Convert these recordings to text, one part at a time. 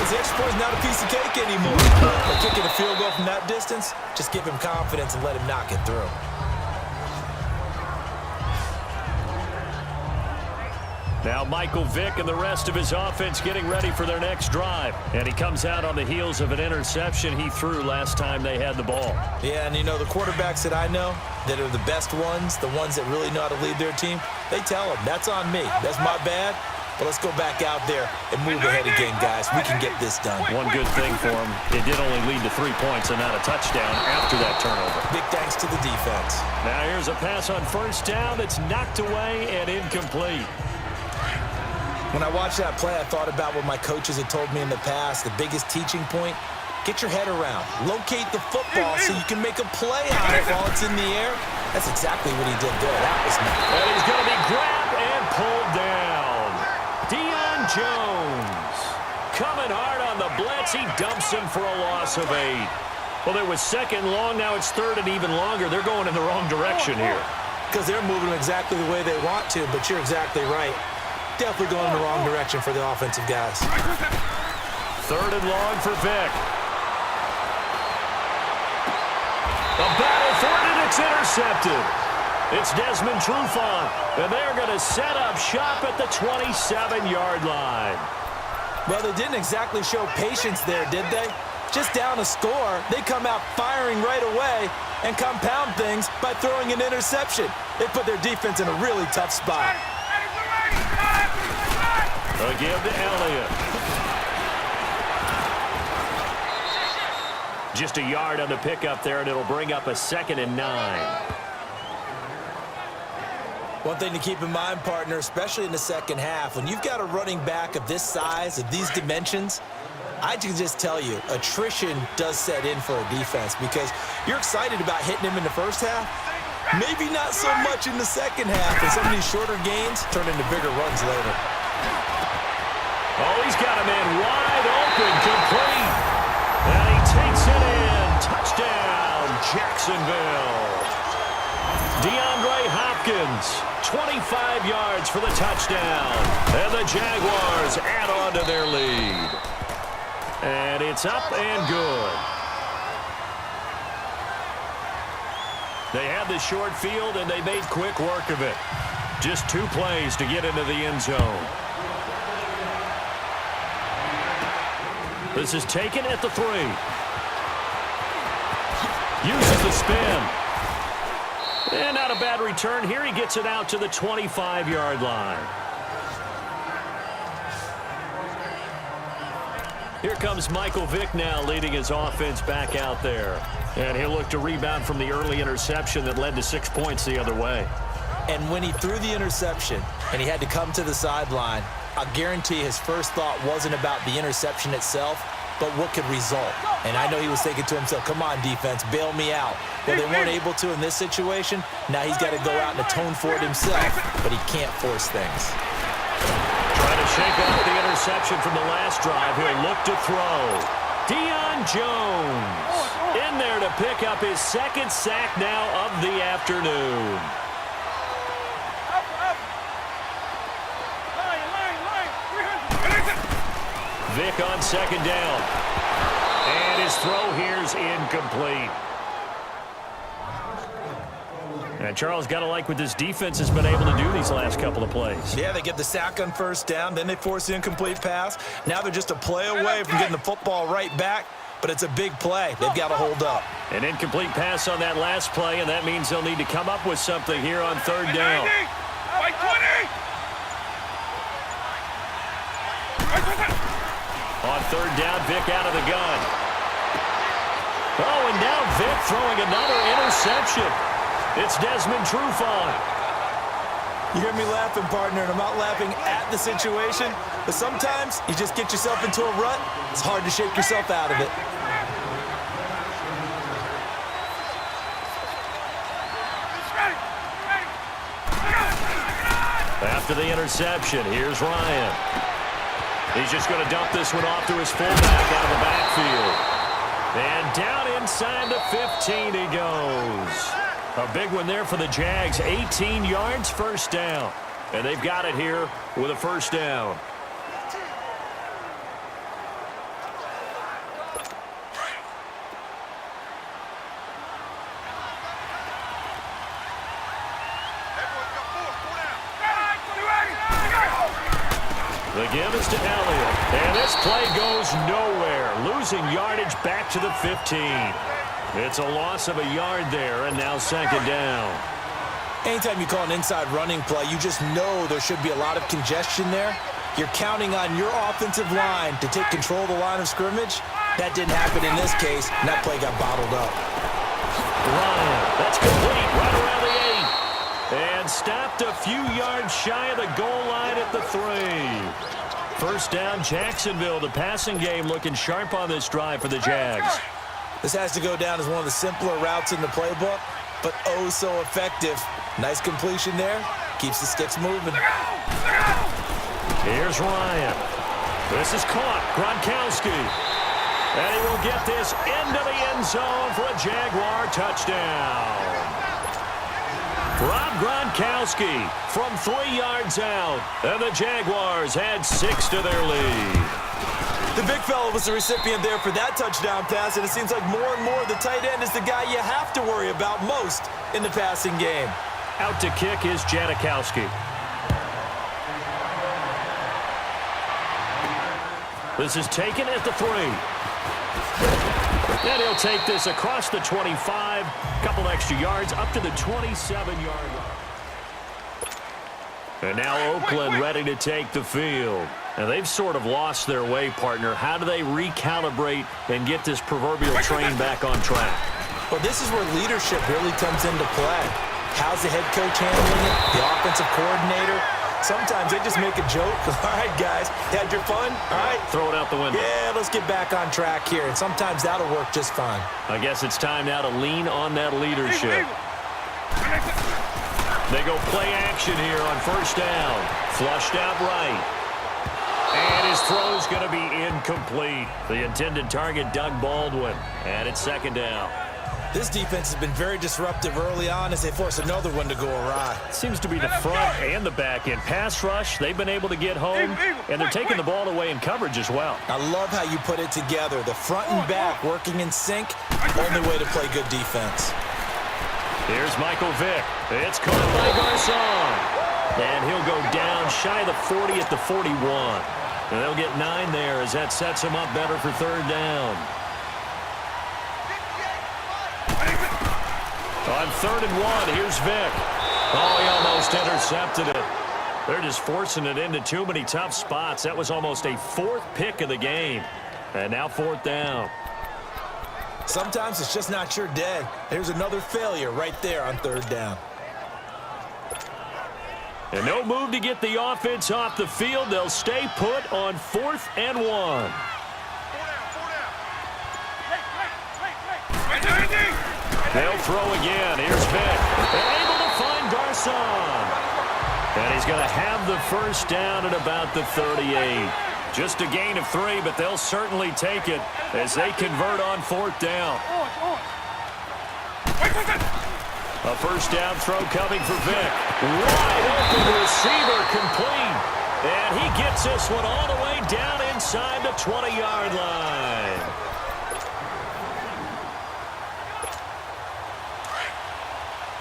because the extra point is not a piece of cake anymore. But kicking a field goal from that distance, just give him confidence and let him knock it through. Now Michael Vick and the rest of his offense getting ready for their next drive. And he comes out on the heels of an interception he threw last time they had the ball. Yeah, and you know, the quarterbacks that I know that are the best ones, the ones that really know how to lead their team, they tell them, that's on me. That's my bad. But let's go back out there and move ahead again, guys. We can get this done. One good thing for him, it did only lead to 3 points and not a touchdown after that turnover. Big thanks to the defense. Now here's a pass on first down that's knocked away and incomplete. When I watched that play, I thought about what my coaches had told me in the past. The biggest teaching point, get your head around. Locate the football so you can make a play on it while it's in the air. That's exactly what he did there. That was nice. And he's going to be grabbed and pulled down. Deion Jones coming hard on the blitz. He dumps him for a loss of 8. Well, it was second long. Now it's third and even longer. They're going in the wrong direction here. Because they're moving exactly the way they want to, but you're exactly right. Definitely going in the wrong direction for the offensive guys. Third and long for Vick. The battle for it, and it's intercepted. It's Desmond Trufant, and they're going to set up shop at the 27-yard line. Well, they didn't exactly show patience there, did they? Just down a score, they come out firing right away and compound things by throwing an interception. They put their defense in a really tough spot. A give to Elliott. Just a yard on the pickup there, and it'll bring up a 2nd and 9. One thing to keep in mind, partner, especially in the second half, when you've got a running back of this size, of these dimensions, I can just tell you, attrition does set in for a defense because you're excited about hitting him in the first half. Maybe not so much in the second half, and some of these shorter gains turn into bigger runs later. Oh, he's got a man wide open, complete. And he takes it in. Touchdown, Jacksonville. DeAndre Hopkins, 25 yards for the touchdown. And the Jaguars add on to their lead. And it's up and good. They had the short field, and they made quick work of it. Just 2 plays to get into the end zone. This is taken at the 3. Uses the spin. And not a bad return here. He gets it out to the 25-yard line. Here comes Michael Vick now leading his offense back out there. And he'll look to rebound from the early interception that led to 6 points the other way. And when he threw the interception and he had to come to the sideline, I guarantee his first thought wasn't about the interception itself, but what could result. And I know he was thinking to himself, come on, defense, bail me out. Well, they weren't able to in this situation. Now he's got to go out and atone for it himself, but he can't force things. Trying to shake off the interception from the last drive. He'll look to throw. Deion Jones in there to pick up his 2nd sack now of the afternoon. Vick on 2nd down. And his throw here's incomplete. And Charles, got to like what this defense has been able to do these last couple of plays. Yeah, they get the sack on first down, then they force the incomplete pass. Now they're just a play away from getting the football right back, but it's a big play. They've got to hold up. An incomplete pass on that last play, and that means they'll need to come up with something here on 3rd down. On 3rd down, Vick out of the gun. Oh, and now Vick throwing another interception. It's Desmond Trufant. You hear me laughing, partner, and I'm not laughing at the situation, but sometimes you just get yourself into a rut. It's hard to shake yourself out of it. After the interception, here's Ryan. He's just going to dump this one off to his fullback out of the backfield. And down inside the 15 he goes. A big one there for the Jags. 18 yards, first down. And they've got it here with a first down. to Elliott. And this play goes nowhere, losing yardage back to the 15. It's a loss of a yard there, and now second down. Anytime you call an inside running play, you just know there should be a lot of congestion there. You're counting on your offensive line to take control of the line of scrimmage. That didn't happen in this case, and that play got bottled up. Ryan, that's complete right around the 8. And stopped a few yards shy of the goal line at the 3. First down, Jacksonville. The passing game looking sharp on this drive for the Jags. This has to go down as one of the simpler routes in the playbook, but oh so effective. Nice completion there. Keeps the sticks moving. Here's Ryan. This is caught. Gronkowski. And he will get this into the end zone for a Jaguar touchdown. Rob Gronkowski from 3 yards out. And the Jaguars add 6 to their lead. The big fella was the recipient there for that touchdown pass, and it seems like more and more the tight end is the guy you have to worry about most in the passing game. Out to kick is Janikowski. This is taken at the 3. And he'll take this across the 25. Couple extra yards up to the 27-yard line. And now Oakland ready to take the field. And they've sort of lost their way, partner. How do they recalibrate and get this proverbial train back on track? Well, this is where leadership really comes into play. How's the head coach handling it? The offensive coordinator? Sometimes they just make a joke. All right, guys, had your fun? All right. Throw it out the window. Yeah, let's get back on track here. And sometimes that'll work just fine. I guess it's time now to lean on that leadership. They go play action here on first down. Flushed out right. And his throw's going to be incomplete. The intended target, Doug Baldwin. And it's second down. This defense has been very disruptive early on as they force another one to go awry. Seems to be the front and the back end. Pass rush, they've been able to get home, and they're taking the ball away in coverage as well. I love how you put it together. The front and back working in sync, only way to play good defense. Here's Michael Vick. It's caught by Garcon. And he'll go down shy of the 40 at the 41. And they'll get 9 there as that sets him up better for third down. On 3rd and 1, here's Vick. Oh, he almost intercepted it. They're just forcing it into too many tough spots. That was almost a 4th pick of the game. And now 4th down. Sometimes it's just not your day. There's another failure right there on 3rd down. And no move to get the offense off the field. They'll stay put on 4th and 1. They'll throw again. Here's Vick. They're able to find Garcon. And he's going to have the first down at about the 38. Just a gain of 3, but they'll certainly take it as they convert on 4th down. A first down throw coming for Vick. Wide open receiver complete. And he gets this one all the way down inside the 20-yard line.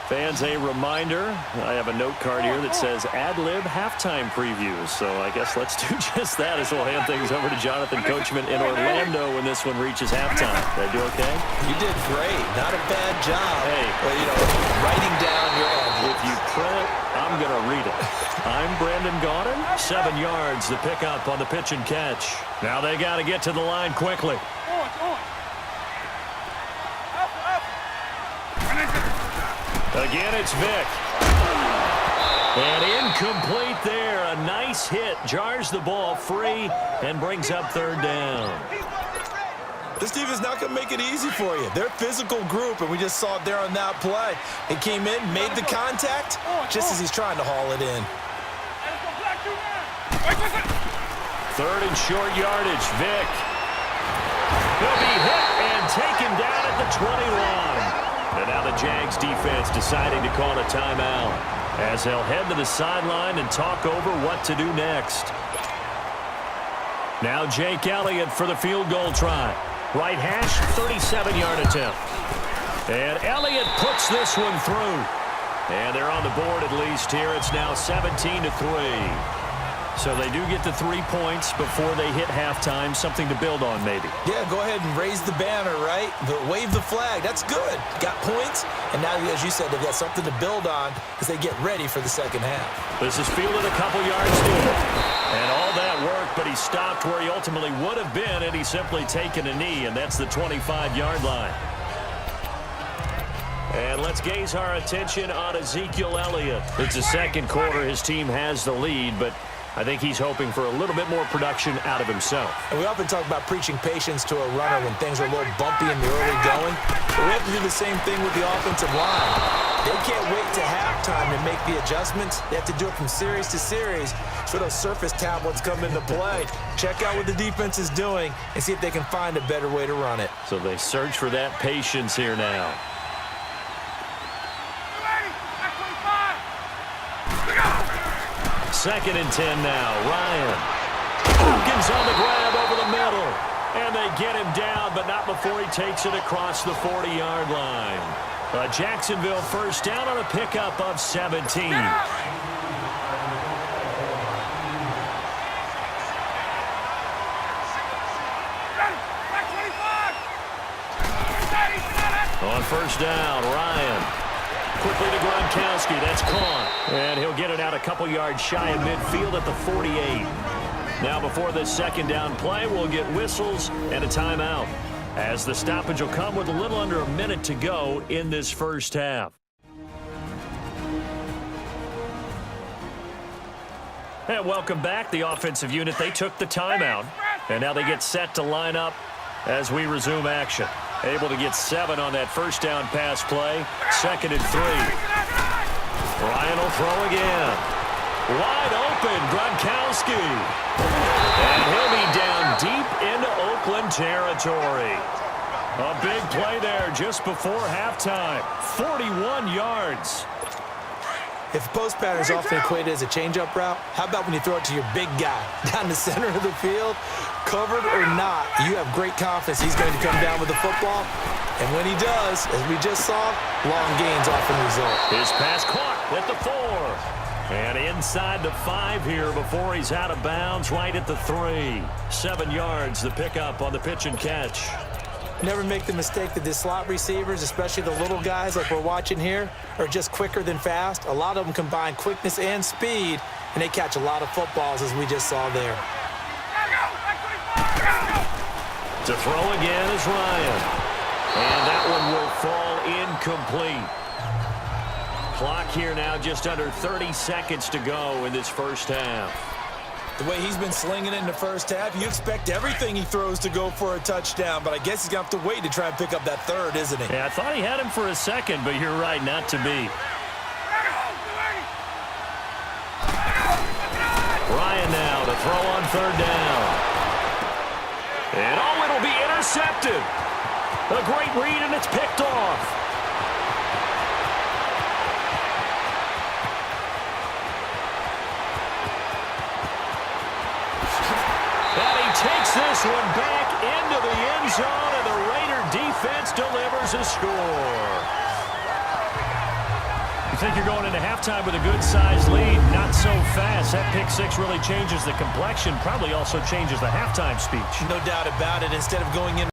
Fans, a reminder, I have a note card here that says ad-lib halftime previews. So I guess let's do just that as we'll hand things over to Jonathan Coachman in Orlando when this one reaches halftime. Did I do okay? You did great. Not a bad job. Hey. Well, you know, writing down your ad-libs. If you print it, I'm going to read it. I'm Brandon Gaudin. 7 yards, the pickup on the pitch and catch. Now they got to get to the line quickly. Again, it's Vick. And incomplete there. A nice hit. Jars the ball free and brings up 3rd down. This team is not going to make it easy for you. They're a physical group, and we just saw it there on that play. He came in, made the contact, just as he's trying to haul it in. 3rd and short yardage. Vick. He'll be hit and taken down at the 21. And now the Jags defense deciding to call a timeout as they'll head to the sideline and talk over what to do next. Now Jake Elliott for the field goal try. Right hash, 37-yard attempt. And Elliott puts this one through. And they're on the board at least here. It's now 17-3. So they do get the 3 points before they hit halftime, something to build on maybe. Yeah, go ahead and raise the banner, right? Wave the flag. That's good. Got points, and now, as you said, they've got something to build on as they get ready for the second half. This is fielded a couple yards deep. And all that work, but he stopped where he ultimately would have been, and he's simply taken a knee, and that's the 25-yard line. And let's gaze our attention on Ezekiel Elliott. It's the second quarter. His team has the lead, but I think he's hoping for a little bit more production out of himself. And we often talk about preaching patience to a runner when things are a little bumpy in the early going. But we have to do the same thing with the offensive line. They can't wait to halftime to make the adjustments. They have to do it from series to series so those surface tablets come into play. Check out what the defense is doing and see if they can find a better way to run it. So they search for that patience here now. Second and 10 now. Ryan. Hopkins on the grab over the middle. And they get him down, but not before he takes it across the 40-yard line. A Jacksonville first down on a pickup of 17. On first down, Ryan. Quickly to Gronkowski. That's caught. And he'll get it out a couple yards shy of midfield at the 48. Now before this second down play, we'll get whistles and a timeout, as the stoppage will come with a little under a minute to go in this first half. And welcome back. The offensive unit, they took the timeout, and now they get set to line up as we resume action. Able to get 7 on that first down pass play. Second and 3. Ryan will throw again. Wide open, Gronkowski. And he'll be down deep into Oakland territory. A big play there just before halftime. 41 yards. If post pattern is often equated as a change-up route, how about when you throw it to your big guy down the center of the field? Covered or not, you have great confidence he's going to come down with the football. And when he does, as we just saw, long gains often result. His pass caught at the 4. And inside the 5 here before he's out of bounds, right at the 3. 7 yards, the pickup on the pitch and catch. Never make the mistake that the slot receivers, especially the little guys like we're watching here, are just quicker than fast. A lot of them combine quickness and speed, and they catch a lot of footballs, as we just saw there. To throw again is Ryan. And that one will fall incomplete. Clock here now just under 30 seconds to go in this first half. The way he's been slinging it in the first half, you expect everything he throws to go for a touchdown, but I guess he's going to have to wait to try and pick up that third, isn't he? Yeah, I thought he had him for a second, but you're right, not to be. Ryan now to throw on third down. And it'll be intercepted. A great read, and it's picked off. Takes this one back into the end zone, and the Raider defense delivers a score. You think you're going into halftime with a good-sized lead? Not so fast. That pick six really changes the complexion, probably also changes the halftime speech. No doubt about it. Instead of going in